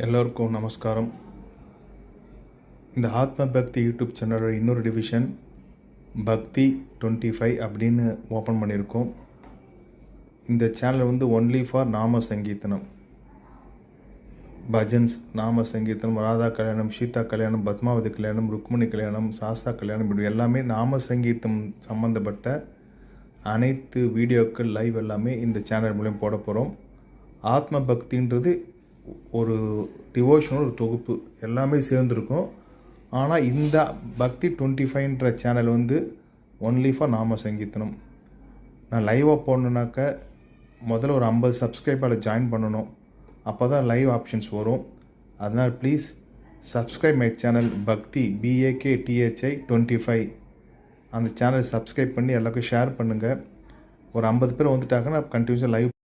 எல்லோருக்கும் நமஸ்காரம். இந்த ஆத்ம பக்தி யூடியூப் சேனலோட இன்னொரு டிவிஷன் பக்தி 25 அப்படின்னு ஓப்பன் பண்ணியிருக்கோம். இந்த சேனல் வந்து ஒன்லி ஃபார் நாம சங்கீர்த்தனம், பஜன்ஸ், நாம சங்கீர்த்தனம், ராதா கல்யாணம், சீதா கல்யாணம், பத்மாவதி கல்யாணம், ருக்மிணி கல்யாணம், சாஸ்தா கல்யாணம், இப்படி எல்லாமே நாம சங்கீதம் சம்மந்தப்பட்ட அனைத்து வீடியோக்கள் லைவ் எல்லாமே இந்த சேனல் மூலம் போட போகிறோம். ஆத்ம பக்தின்றது ஒரு டிவோஷனல் ஒரு தொகுப்பு எல்லாமே சேர்ந்துருக்கும். ஆனால் இந்த பக்தி 25ன்ற சேனல் வந்து ஒன்லி ஃபார் நாம சங்கீர்த்தனம். நான் லைவாக போடணுன்னாக்க முதல்ல ஒரு 50 சப்ஸ்கிரைபரை ஜாயின் பண்ணணும். அப்போ தான் லைவ் ஆப்ஷன்ஸ் வரும். அதனால் ப்ளீஸ் சப்ஸ்கிரைப் மை சேனல் பக்தி BAKTHI 25. அந்த சேனலை சப்ஸ்கிரைப் பண்ணி எல்லாருக்கும் ஷேர் பண்ணுங்கள். ஒரு 50 பேர் வந்துட்டாங்கன்னா கண்டினியூஸாக லைவ்